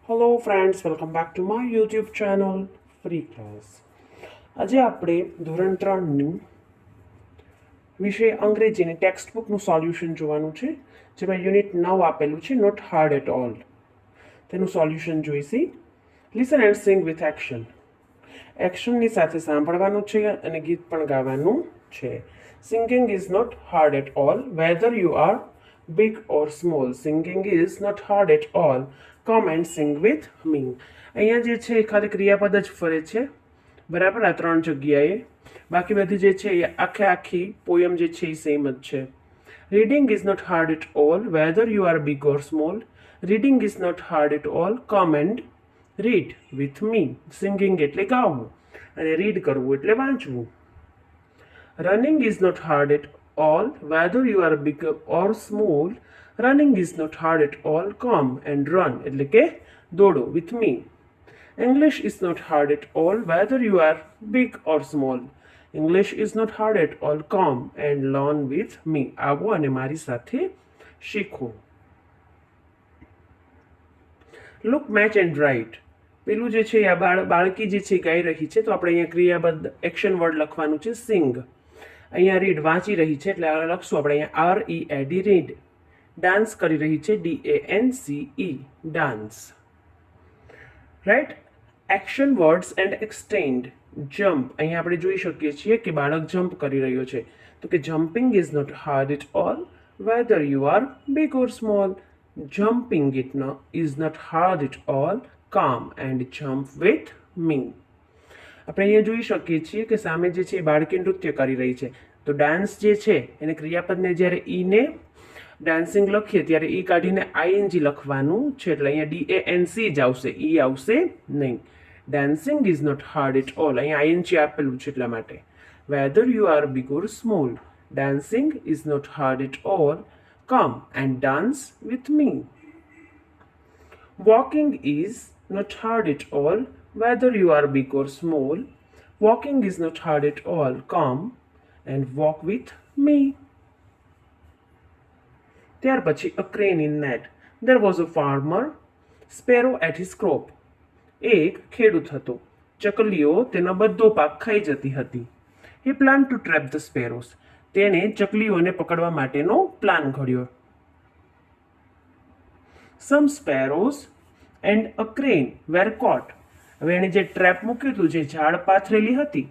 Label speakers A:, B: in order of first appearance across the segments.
A: Hello friends, welcome back to my YouTube channel free class. આજે આપણે ધોરણ 3ની વિષય અંગ્રેજીની ટેક્સ્ટ બુકનું સોલ્યુશન જોવાનું છે, જેમાં યુનિટ 9 આપેલું છે, નોટ હાર્ડ એટ ઓલ. તેનું સોલ્યુશન જોઈશી. Listen and sing with action. એક્શનની સાથે સાંભળવાનું છે અને ગીત પણ ગાવાનું છે. Singing is not hard at all, whether you are big or small. Singing is not hard at all. Come and sing with me. અહીંયા જે છે એ ખાલી ક્રિયાપદ જ ફરે છે, બરાબર, આ 3 જગ્યાએ. બાકી બધી જે છે એ આખી પોયમ જે છે એ સેમ જ છે. Reading is not hard at all, whether you are big or small. Reading is not hard at all, come and read with me. Singing એટલે ગાવું અને રીડ કરવું એટલે વાંચવું. Running is not hard at all, whether you are big or small. Running is not hard at all. Come and run એટલે કે દોડો with me. English is not hard at all, whether you are big or small. English is not hard at all. Come and learn with me. આવો અને મારી સાથે શીખો. Look, match and write. પેલું જે છે આ બાળકી જે છે ગાઈ રહી છે, તો આપણે અહીંયા ક્રિયાપદ એક્શન વર્ડ લખવાનું છે સિંગ. અહીંયા રીડ વાંચી રહી છે એટલે લખશું આપણે અહીંયા READ રીડ. ડાન્સ કરી રહી છે DANCE dance. Right. Action words and extend. Jump. અહીંયા આપણે જોઈ શકીએ છીએ કે બાળક જમ્પ કરી રહ્યો છે, તો કે jumping is not hard at all, whether you are big or small. Jumping is not hard at all, come and jump with me. આપણે અહીંયા જોઈ શકીએ છીએ કે સામે જે છે એ બાળકી નૃત્ય કરી રહી છે, તો ડાન્સ જે છે એને ક્રિયાપદને જ્યારે ઈને ડાન્સિંગ લખીએ ત્યારે ઈ કાઢીને ING લખવાનું છે, એટલે અહીંયા DANC જ આવશે, ઈ આવશે નહીં. Dancing is not hard at all, અહીંયા ING આપેલું છે એટલા માટે. Whether you are big or small. Dancing is not hard at all, come and dance with me. Walking is not hard at all, whether you are big or small. Walking is not hard at all. Come and walk with me. ત્યાર પછી a crane in net. There was a farmer sparrow at his crop. એક ખેડૂત હતો, ચકલીઓ તેનો બધો પાક ખાઈ જતી હતી. He planned to trap the sparrows. તેણે ચકલીઓને પકડવા માટેનો plan ઘડ્યો. Some sparrows and a crane were caught. હવે એણે જે ટ્રેપ મૂક્યું હતું, જે ઝાડ પાથરેલી હતી,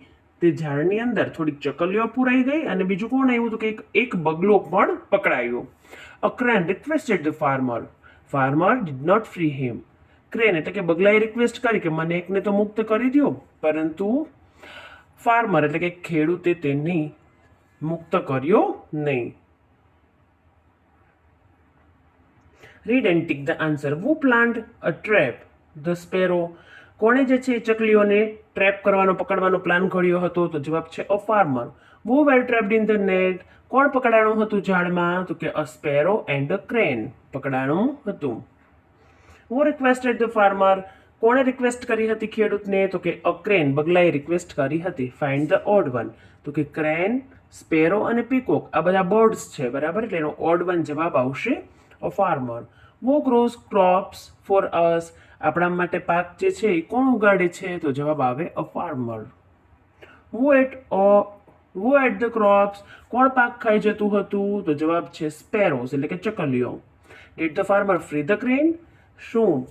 A: તે ઝાડની અંદર થોડીક ચકલીઓ પુરાઈ ગઈ અને બીજું કોણ આવ્યું હતું કે એક બગલો પણ પકડાયો. A crane requested the farmer. Farmer did not free him. Crane એટલે કે બગલાએ રિક્વેસ્ટ કરી કે મને એકને તો મુક્ત કરી દો, પરંતુ ફાર્મર એટલે કે ખેડૂતે તેને મુક્ત કર્યો નહીં. Read and tick the answer. Who planned a trap? The sparrow. કોણે જે છે ચકલીઓને ટ્રેપ કરવાનો પકડવાનો પ્લાન ઘડ્યો હતો? તો જવાબ છે a farmer. Who were trapped in the net? કોણ પકડાણું હતું ઝાડમાં? તો કે a sparrow and a crane પકડાણું હતું. Who requested the farmer? કોણે રિક્વેસ્ટ કરી હતી ખેડૂતને? તો કે અ ક્રેન, બગલાએ રિક્વેસ્ટ કરી હતી. Find the odd one. તો કે ક્રેન, સ્પેરો અને પીકોક આ બધા બર્ડ્સ છે, બરાબર, એટલે એનો ઓડ વન જવાબ આવશે a farmer. Who grows crops for us? આપણા માટે પાક જે છે એ કોણ ઉગાડે છે? તો જવાબ આવે a farmer. Who ate the crops? કોણ પાક ખાઈ જતું હતું? તો જવાબ છે સ્પેરોઝ એટલે કે ચકલીઓ. Did the farmer free the crane? શું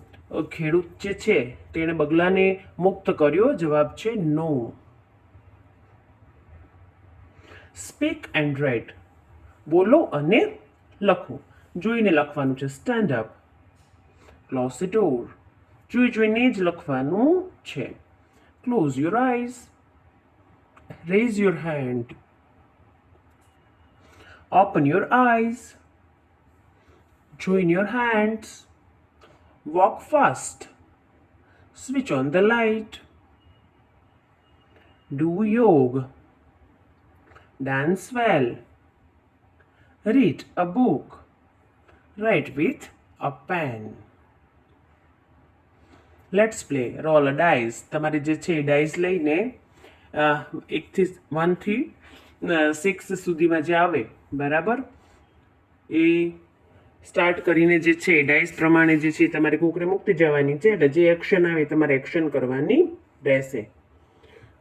A: ખેડૂત જે છે તેણે બગલાને મુક્ત કર્યો? જવાબ છે નો. Speak and write. બોલો અને લખો. જોઈને લખવાનું છે. Stand up. Close the door. જોઈને જ લખવાનું છે. Close your eyes. Raise your hand. Open your eyes. Join your hands. Walk fast. Switch on the light. Do yoga. Dance well. Read a book. Write with a pen. Let's play. Roll a dice. તમારે જે છે dice લઈને 1 થી 6 સુધીમાં જે આવે, બરાબર, એ start કરીને જે છે ડાઇસ પ્રમાણે જે છે તમારે કુકરે મૂકતી જવાની છે. એટલે જે એક્શન આવે તમારે એક્શન કરવાની રહેશે.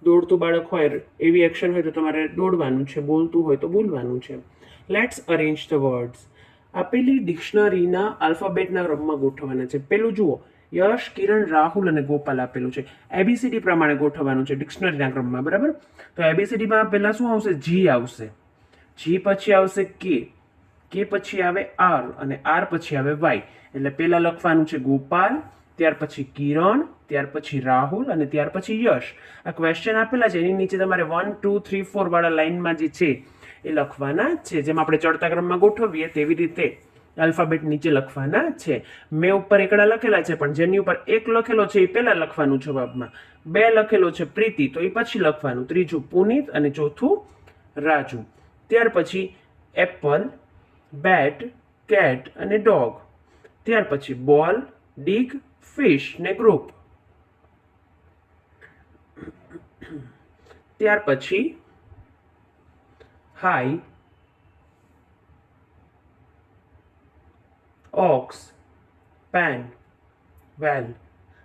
A: દોડતું બાળક હોય એવી એક્શન હોય તો તમારે દોડવાનું છે, બોલતું હોય તો બોલવાનું છે. Let's arrange the words. આપેલી ડિક્શનરીના આલ્ફાબેટના ક્રમમાં ગોઠવવાના છે. પેલું જુઓ, યશ, કિરણ, રાહુલ અને ગોપાલ આપેલું છે. એબીસીડી પ્રમાણે ગોઠવવાનું છે ડિક્શનરીના ક્રમમાં, બરાબર. તો એબીસીડીમાં પહેલાં શું આવશે? જી આવશે. જી પછી આવશે કે પછી આવે આર અને આર પછી આવે વાય. એટલે પહેલાં લખવાનું છે ગોપાલ, ત્યાર પછી કિરણ, ત્યાર પછી રાહુલ અને ત્યાર પછી યશ. આ ક્વેશ્ચન આપેલા છે એની નીચે તમારે 1 2 3 4 વાળા લાઈનમાં જે છે એ લખવાના છે. જેમ આપણે ચડતા ક્રમમાં ગોઠવીએ તેવી રીતે આલ્ફાબેટ નીચે લખવાના છે. મેં ઉપર એકડા લખેલા છે, પણ જેની ઉપર એક લખેલો છે એ પહેલા લખવાનું જવાબમાં, બે લખેલો છે પ્રીતિ તો એ પછી લખવાનું, ત્રીજું પુનિત અને ચોથું રાજુ. ત્યાર પછી એપલ, બેટ, કેટ અને ડોગ. ત્યાર પછી બોલ, ડીગ, ફિશ ને ગ્રુપ. ત્યાર પછી હાઈ, ઓક્સ, પેન, વેલ.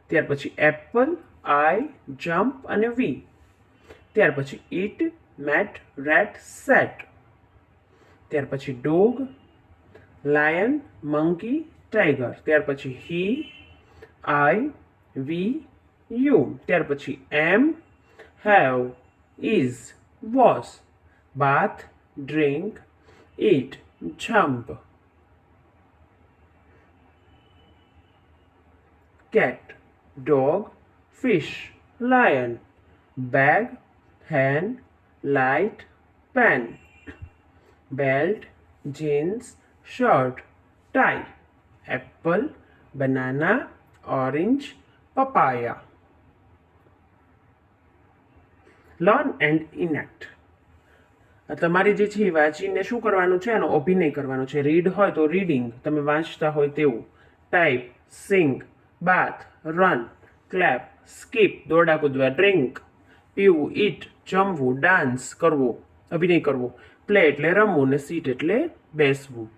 A: ત્યાર પછી એપલ, આઈ, જમ્પ અને વી. ત્યાર પછી ઈટ, મેટ, રેટ, સેટ. ત્યાર પછી ડોગ, લાયન, મંકી, ટાઈગર. ત્યાર પછી હી, આઈ, વી, યુ. ત્યાર પછી am, have, is, was, bath, drink, eat, jump. cat, dog, fish, lion, bag, hen, light, pen, belt, jeans, shirt, tie, apple, banana, orange, papaya. Learn and enact. તમારે જે છે એ વાંચીને શું કરવાનું છે? આનો અભિનય કરવાનો છે. રીડ હોય તો રીડિંગ, તમે વાંચતા હોય તેવું. ટાઈપ, સિંગ, બાથ, રન, ક્લેપ, સ્કીપ, દોડા કૂદવા, ડ્રિંક, પીવું, ઈટ, જમવું, ડાન્સ કરવો, અભિનય કરવો, પ્લે એટલે રમવું ને સીટ એટલે બેસવું.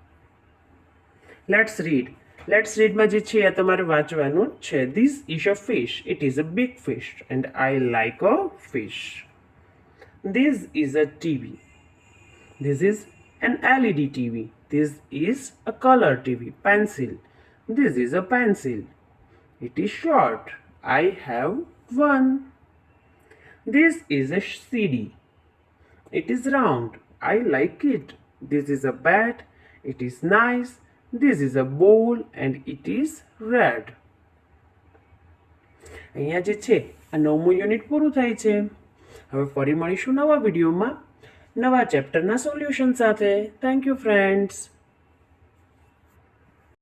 A: Let's read. લેટ્સ રીડમાં જે છે એ તમારે વાંચવાનું છે. This is a fish. It is a big fish and I like a fish. This is a TV. This is an LED TV. This is a color TV. Pencil. This is a pencil. It is short. I have one. This is a CD. It is round. I like it. This is a bat. It is nice. This is a bowl and it is red. અહીંયા જે છે આ 9મું unit પૂરું થાય છે. હવે ફરી મળીશું નવા વિડીયોમાં નવા ચેપ્ટરના સોલ્યુશન સાથે. Thank you friends.